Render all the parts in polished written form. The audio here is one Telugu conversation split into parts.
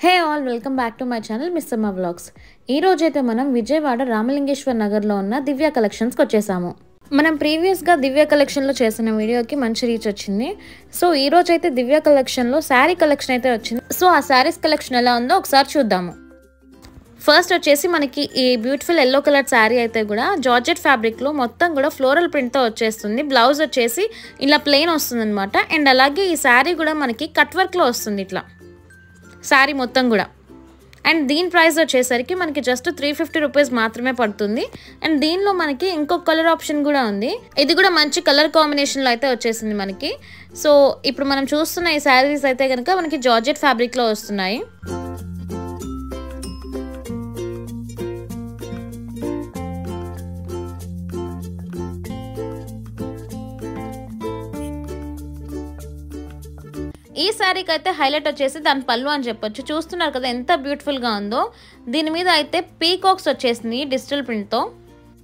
Hey all welcome back to my channel mister మా వ్లాగ్స్. ఈ రోజైతే మనం విజయవాడ రామలింగేశ్వర్ నగర్లో ఉన్న దివ్య కలెక్షన్స్కి వచ్చేసాము. మనం ప్రీవియస్గా దివ్య కలెక్షన్లో చేసిన వీడియోకి మంచి రీచ్ వచ్చింది. సో ఈ రోజైతే దివ్య కలెక్షన్లో శారీ కలెక్షన్ అయితే వచ్చింది. సో ఆ శారీస్ కలెక్షన్ ఎలా ఉందో ఒకసారి చూద్దాము. ఫస్ట్ వచ్చేసి మనకి ఈ బ్యూటిఫుల్ ఎల్లో కలర్ శారీ అయితే కూడా జార్జెట్ ఫ్యాబ్రిక్లో మొత్తం కూడా ఫ్లోరల్ ప్రింట్తో వచ్చేస్తుంది. బ్లౌజ్ వచ్చేసి ఇలా ప్లెయిన్ వస్తుంది అనమాట. అండ్ అలాగే ఈ శారీ కూడా మనకి కట్ వర్క్లో వస్తుంది ఇట్లా శారీ మొత్తం కూడా. అండ్ దీని ప్రైస్ వచ్చేసరికి మనకి జస్ట్ 350 రూపీస్ మాత్రమే పడుతుంది. అండ్ దీనిలో మనకి ఇంకొక కలర్ ఆప్షన్ కూడా ఉంది. ఇది కూడా మంచి కలర్ కాంబినేషన్లో అయితే వచ్చేసింది మనకి. సో ఇప్పుడు మనం చూస్తున్న ఈ శారీస్ అయితే కనుక మనకి జార్జెట్ ఫ్యాబ్రిక్లో వస్తున్నాయి. ఈ శారీకి అయితే హైలైట్ వచ్చేసి దాని పళ్ళు అని చెప్పొచ్చు. చూస్తున్నారు కదా ఎంత బ్యూటిఫుల్గా ఉందో. దీని మీద అయితే పీకాక్స్ వచ్చేసింది డిజిటల్ ప్రింట్తో.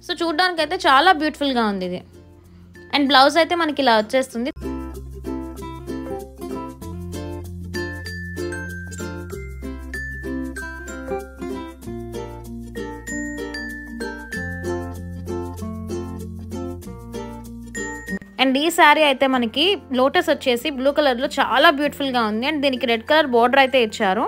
సో చూడడానికి అయితే చాలా బ్యూటిఫుల్గా ఉంది ఇది. అండ్ బ్లౌజ్ అయితే మనకి ఇలా వచ్చేస్తుంది. అండ్ ఈ శారీ అయితే మనకి లోటస్ వచ్చేసి బ్లూ కలర్లో చాలా బ్యూటిఫుల్గా ఉంది. అండ్ దీనికి రెడ్ కలర్ బోర్డర్ అయితే ఇచ్చారు.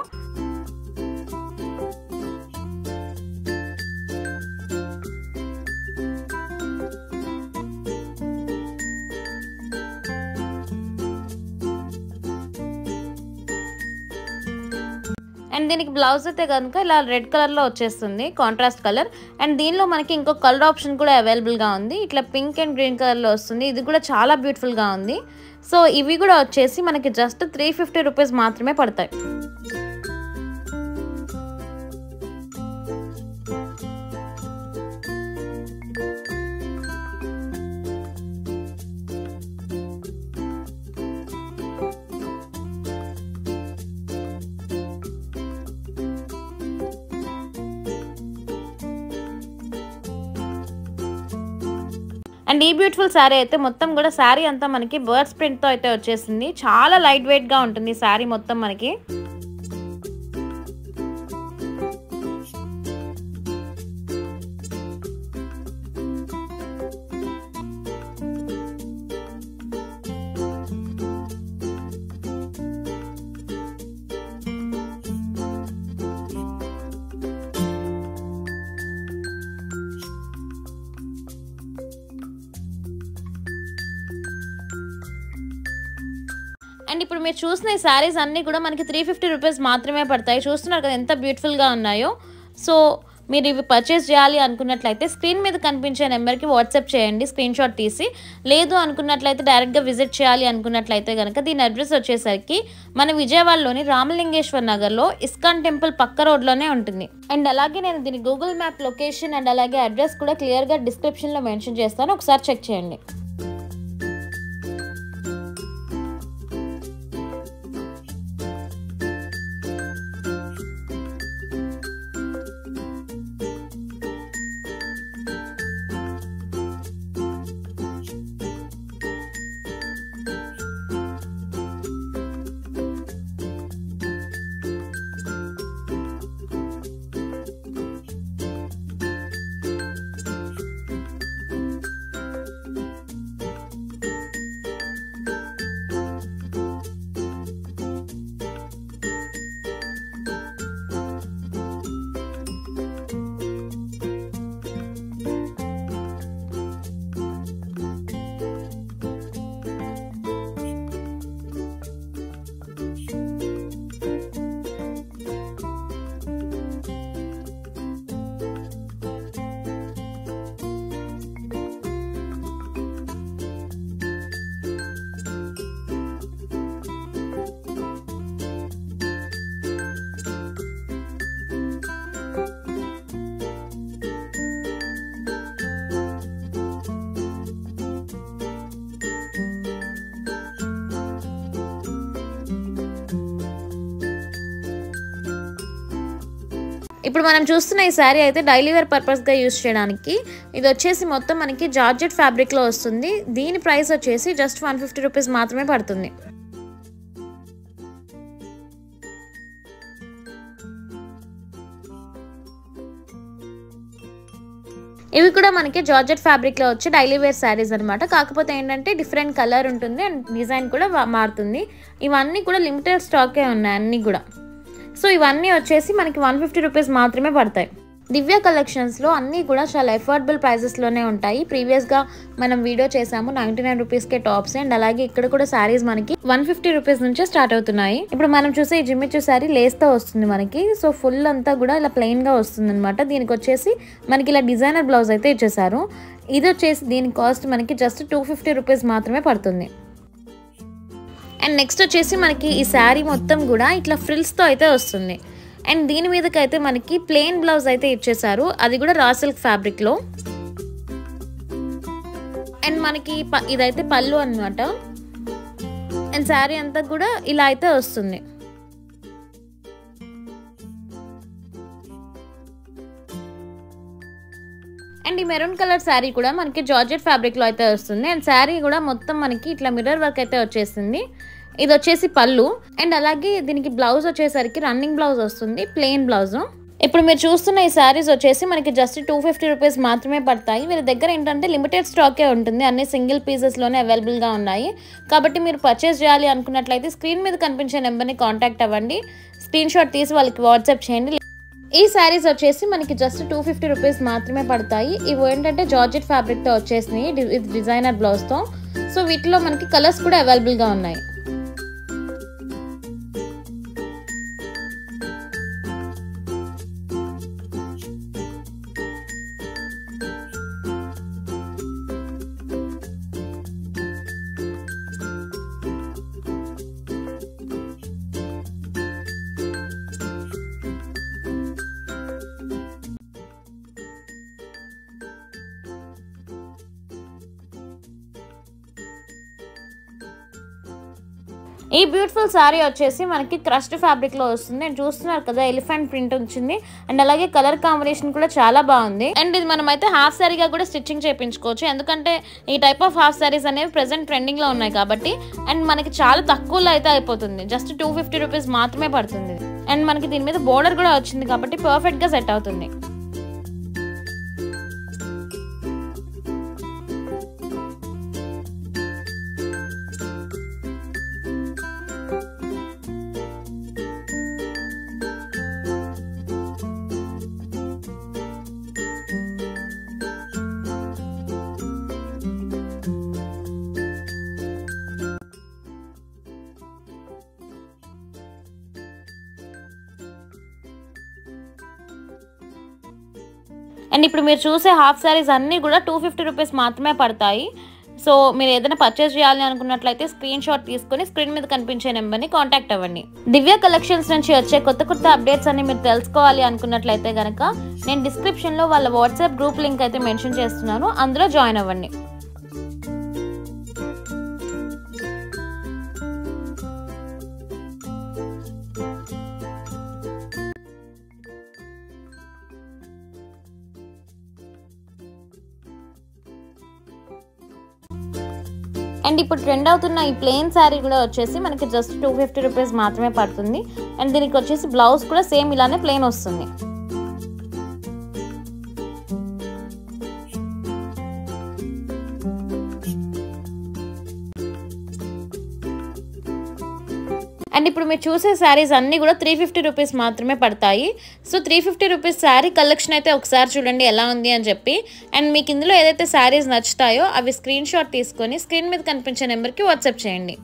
అండ్ దీనికి బ్లౌజ్ అయితే కనుక ఇలా రెడ్ కలర్లో వచ్చేస్తుంది, కాంట్రాస్ట్ కలర్. అండ్ దీనిలో మనకి ఇంకో కలర్ ఆప్షన్ కూడా అవైలబుల్గా ఉంది. ఇట్లా పింక్ అండ్ గ్రీన్ కలర్లో వస్తుంది. ఇది కూడా చాలా బ్యూటిఫుల్గా ఉంది. సో ఇవి కూడా వచ్చేసి మనకి జస్ట్ 350 రూపీస్ మాత్రమే పడతాయి. అండ్ ఈ బ్యూటిఫుల్ శారీ అయితే మొత్తం కూడా శారీ అంతా మనకి బర్డ్స్ ప్రింట్తో అయితే వచ్చేసింది. చాలా లైట్ వెయిట్గా ఉంటుంది శారీ మొత్తం మనకి. అండ్ ఇప్పుడు మీరు చూసిన ఈ శారీస్ అన్నీ కూడా మనకి 350 రూపీస్ మాత్రమే పడతాయి. చూస్తున్నారు కదా ఎంత బ్యూటిఫుల్గా ఉన్నాయో. సో మీరు ఇవి పర్చేస్ చేయాలి అనుకున్నట్లయితే స్క్రీన్ మీద కనిపించే నెంబర్కి వాట్సాప్ చేయండి స్క్రీన్ షాట్ తీసి. లేదు అనుకున్నట్లయితే డైరెక్ట్గా విజిట్ చేయాలి అనుకున్నట్లయితే కనుక దీని అడ్రస్ వచ్చేసరికి మన విజయవాడలోని రామలింగేశ్వర్ నగర్లో ఇస్కాన్ టెంపుల్ పక్క రోడ్లోనే ఉంటుంది. అండ్ అలాగే నేను దీని గూగుల్ మ్యాప్ లొకేషన్ అండ్ అలాగే అడ్రస్ కూడా క్లియర్గా డిస్క్రిప్షన్లో మెన్షన్ చేస్తాను, ఒకసారి చెక్ చేయండి. ఇప్పుడు మనం చూస్తున్న ఈ శారీ అయితే డైలీ వేర్ పర్పస్గా యూస్ చేయడానికి. ఇది వచ్చేసి మొత్తం మనకి జార్జెట్ ఫ్యాబ్రిక్లో వస్తుంది. దీని ప్రైస్ వచ్చేసి జస్ట్ 150 రూపీస్ మాత్రమే పడుతుంది. ఇవి కూడా మనకి జార్జెట్ ఫ్యాబ్రిక్లో వచ్చి డైలీ వేర్ శారీస్ అనమాట. కాకపోతే ఏంటంటే డిఫరెంట్ కలర్ ఉంటుంది అండ్ డిజైన్ కూడా మారుతుంది. ఇవన్నీ కూడా లిమిటెడ్ స్టాకే ఉన్నాయి అన్నీ కూడా. సో ఇవన్నీ వచ్చేసి మనకి 150 రూపీస్ మాత్రమే పడతాయి. దివ్య కలెక్షన్స్లో అన్నీ కూడా చాలా అఫోర్డబుల్ ప్రైజెస్లోనే ఉంటాయి. ప్రీవియస్గా మనం వీడియో చేసాము 99 రూపీస్కే టాప్స్ అండ్ అలాగే ఇక్కడ కూడా శారీస్ మనకి 150 రూపీస్ నుంచే స్టార్ట్ అవుతున్నాయి. ఇప్పుడు మనం చూసే ఈ జిమ్మిచూ శారీ లేస్తో వస్తుంది మనకి. సో ఫుల్ అంతా కూడా ఇలా ప్లెయిన్గా వస్తుంది అనమాట. దీనికి వచ్చేసి మనకి ఇలా డిజైనర్ బ్లౌజ్ అయితే ఇచ్చేసారు. ఇది వచ్చేసి దీని కాస్ట్ మనకి జస్ట్ 250 రూపీస్ మాత్రమే పడుతుంది. అండ్ నెక్స్ట్ వచ్చేసి మనకి ఈ శారీ మొత్తం కూడా ఇట్లా ఫ్రిల్స్తో అయితే వస్తుంది. అండ్ దీని మీదకైతే మనకి ప్లెయిన్ బ్లౌజ్ అయితే ఇచ్చేసారు, అది కూడా రా సిల్క్ ఫ్యాబ్రిక్లో. అండ్ మనకి ఇదైతే పళ్ళు అనమాట. అండ్ శారీ అంతా కూడా ఇలా అయితే వస్తుంది. అండ్ ఈ మెరూన్ కలర్ శారీ కూడా మనకి జార్జెట్ ఫ్యాబ్రిక్లో అయితే వస్తుంది. అండ్ శారీ కూడా మొత్తం మనకి ఇట్లా మిర్రర్ వర్క్ అయితే వచ్చేసింది. ఇది వచ్చేసి పళ్ళు అండ్ అలాగే దీనికి బ్లౌజ్ వచ్చేసరికి రన్నింగ్ బ్లౌజ్ వస్తుంది, ప్లెయిన్ బ్లౌజ్. ఇప్పుడు మీరు చూస్తున్న ఈ శారీస్ వచ్చేసి మనకి జస్ట్ 250 రూపీస్ మాత్రమే పడతాయి. వీరి దగ్గర ఏంటంటే లిమిటెడ్ స్టాకే ఉంటుంది, అన్ని సింగిల్ పీసెస్లోనే అవైలబుల్గా ఉన్నాయి. కాబట్టి మీరు పర్చేస్ చేయాలి అనుకున్నట్లయితే స్క్రీన్ మీద కనిపించే నెంబర్ని కాంటాక్ట్ అవ్వండి, స్క్రీన్ షాట్ తీసి వాళ్ళకి వాట్సాప్ చేయండి. ఈ శారీస్ వచ్చేసి మనకి జస్ట్ 250 రూపీస్ మాత్రమే పడతాయి. ఇవి ఏంటంటే జార్జెట్ ఫ్యాబ్రిక్తో వచ్చేసినాయి డిజైనర్ బ్లౌజ్తో. సో వీటిలో మనకి కలర్స్ కూడా అవైలబుల్గా ఉన్నాయి. ఈ బ్యూటిఫుల్ శారీ వచ్చేసి మనకి క్రష్డ్ ఫ్యాబ్రిక్లో వస్తుంది. నేను చూస్తున్నారు కదా ఎలిఫెంట్ ప్రింట్ వచ్చింది అండ్ అలాగే కలర్ కాంబినేషన్ కూడా చాలా బాగుంది. అండ్ ఇది మనం అయితే హాఫ్ శారీగా కూడా స్టిచ్చింగ్ చేయించుకోవచ్చు, ఎందుకంటే ఈ టైప్ ఆఫ్ హాఫ్ శారీస్ అనేవి ప్రెసెంట్ ట్రెండింగ్లో ఉన్నాయి కాబట్టి. అండ్ మనకి చాలా తక్కువలో అయితే అయిపోతుంది, జస్ట్ 250 రూపీస్ మాత్రమే పడుతుంది. అండ్ మనకి దీని మీద బోర్డర్ కూడా వచ్చింది కాబట్టి పర్ఫెక్ట్గా సెట్ అవుతుంది. అండ్ ఇప్పుడు మీరు చూసే హాఫ్ శారీస్ అన్నీ కూడా 250 రూపీస్ మాత్రమే పడతాయి. సో మీరు ఏదైనా పర్చేస్ చేయాలి అనుకున్నట్లయితే స్క్రీన్ షాట్ తీసుకుని స్క్రీన్ మీద కనిపించే నెంబర్ని కాంటాక్ట్ అవ్వండి. దివ్య కలెక్షన్స్ నుంచి వచ్చే కొత్త అప్డేట్స్ అన్ని మీరు తెలుసుకోవాలి అనుకున్నట్లయితే కనుక నేను డిస్క్రిప్షన్లో వాళ్ళ వాట్సాప్ గ్రూప్ లింక్ అయితే మెన్షన్ చేస్తున్నాను, అందులో జాయిన్ అవ్వండి. అండ్ ఇప్పుడు ట్రెండ్ అవుతున్న ఈ ప్లెయిన్ శారీ కూడా వచ్చేసి మనకి జస్ట్ 250 రూపీస్ మాత్రమే పడుతుంది. అండ్ దీనికి వచ్చేసి బ్లౌజ్ కూడా సేమ్ ఇలానే ప్లెయిన్ వస్తుంది. అండ్ ఇప్పుడు మీరు చూసే శారీస్ అన్నీ కూడా 350 రూపీస్ మాత్రమే పడతాయి. సో 350 రూపీస్ శారీ కలెక్షన్ అయితే ఒకసారి చూడండి ఎలా ఉంది అని చెప్పి. అండ్ మీకు ఇందులో ఏదైతే శారీస్ నచ్చుతాయో అవి స్క్రీన్ షాట్ తీసుకొని స్క్రీన్ మీద కనిపించే నెంబర్కి వాట్సాప్ చేయండి.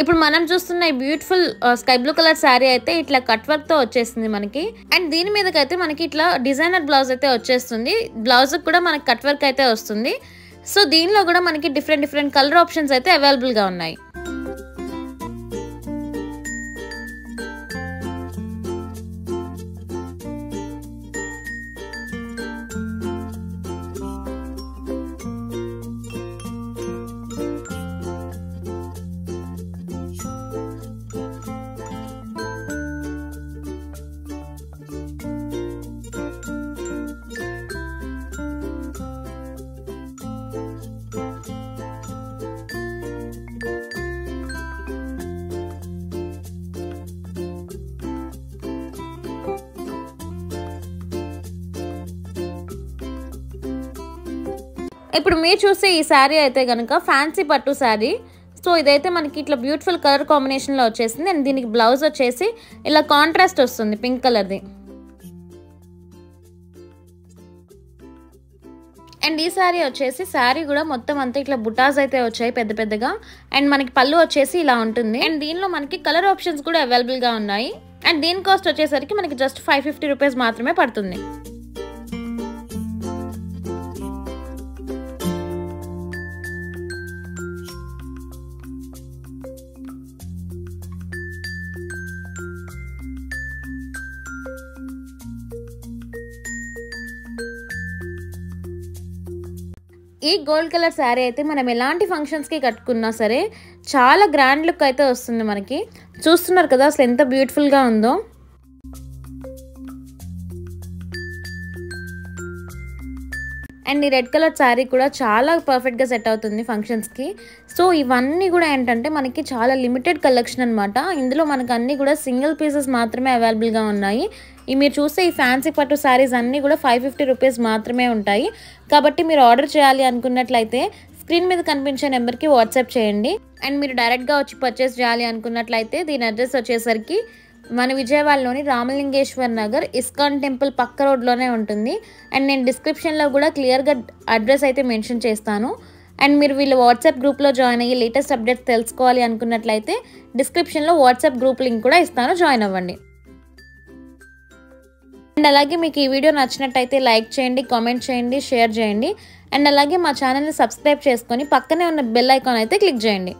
ఇప్పుడు మనం చూస్తున్న ఈ beautiful sky blue colour sari అయితే ఇట్లా కట్ వర్క్ తో వచ్చేసింది మనకి. అండ్ దీని మీదకైతే మనకి ఇట్లా డిజైనర్ బ్లౌజ్ అయితే వచ్చేస్తుంది. బ్లౌజ్ కూడా మనకి కట్ వర్క్ అయితే వస్తుంది. సో దీనిలో కూడా మనకి డిఫరెంట్ కలర్ ఆప్షన్స్ అయితే అవైలబుల్ గా ఉన్నాయి. ఇప్పుడు మీరు చూసే ఈ శారీ అయితే కనుక ఫ్యాన్సీ పట్టు శారీ. సో ఇదైతే మనకి ఇట్లా బ్యూటిఫుల్ కలర్ కాంబినేషన్లో వచ్చేసింది. అండ్ దీనికి బ్లౌజ్ వచ్చేసి ఇలా కాంట్రాస్ట్ వస్తుంది పింక్ కలర్ది. అండ్ ఈ శారీ వచ్చేసి శారీ కూడా మొత్తం అంతా ఇట్లా బుటాస్ అయితే వచ్చాయి పెద్దగా. అండ్ మనకి పళ్ళు వచ్చేసి ఇలా ఉంటుంది. అండ్ దీనిలో మనకి కలర్ ఆప్షన్స్ కూడా అవైలబుల్గా ఉన్నాయి. అండ్ దీని కాస్ట్ వచ్చేసరికి మనకి జస్ట్ 550 రూపీస్ మాత్రమే పడుతుంది. ఈ గోల్డ్ కలర్ శారీ అయితే మనం ఎలాంటి ఫంక్షన్స్కి కట్టుకున్నా సరే చాలా గ్రాండ్ లుక్ అయితే వస్తుంది మనకి. చూస్తున్నారు కదా అసలు ఎంత బ్యూటిఫుల్గా ఉందో. అండ్ ఈ రెడ్ కలర్ శారీ కూడా చాలా పర్ఫెక్ట్గా సెట్ అవుతుంది ఫంక్షన్స్కి. సో ఇవన్నీ కూడా ఏంటంటే మనకి చాలా లిమిటెడ్ కలెక్షన్ అనమాట. ఇందులో మనకు అన్నీ కూడా సింగిల్ పీసెస్ మాత్రమే అవైలబుల్గా ఉన్నాయి. మీరు చూస్తే ఈ ఫ్యాన్సీ పట్టు శారీస్ అన్నీ కూడా 550 రూపీస్ మాత్రమే ఉంటాయి. కాబట్టి మీరు ఆర్డర్ చేయాలి అనుకున్నట్లయితే స్క్రీన్ మీద కనిపించే నెంబర్కి వాట్సాప్ చేయండి. అండ్ మీరు డైరెక్ట్గా వచ్చి పర్చేస్ చేయాలి అనుకున్నట్లయితే దీని అడ్రస్ వచ్చేసరికి మన విజయవాడలోని రామలింగేశ్వర్ నగర్ ఇస్కాన్ టెంపుల్ పక్క రోడ్లోనే ఉంటుంది. అండ్ నేను డిస్క్రిప్షన్లో కూడా క్లియర్గా అడ్రస్ అయితే మెన్షన్ చేస్తాను. అండ్ మీరు వీళ్ళు వాట్సాప్ గ్రూప్లో జాయిన్ అయ్యి లేటెస్ట్ అప్డేట్స్ తెలుసుకోవాలి అనుకున్నట్లయితే డిస్క్రిప్షన్లో వాట్సాప్ గ్రూప్ లింక్ కూడా ఇస్తాను, జాయిన్ అవ్వండి. అండ్ అలాగే మీకు ఈ వీడియో నచ్చినట్టయితే లైక్ చేయండి, కామెంట్ చేయండి, షేర్ చేయండి. అండ్ అలాగే మా ఛానల్ని సబ్స్క్రైబ్ చేసుకొని పక్కనే ఉన్న బెల్ ఐకాన్ అయితే క్లిక్ చేయండి.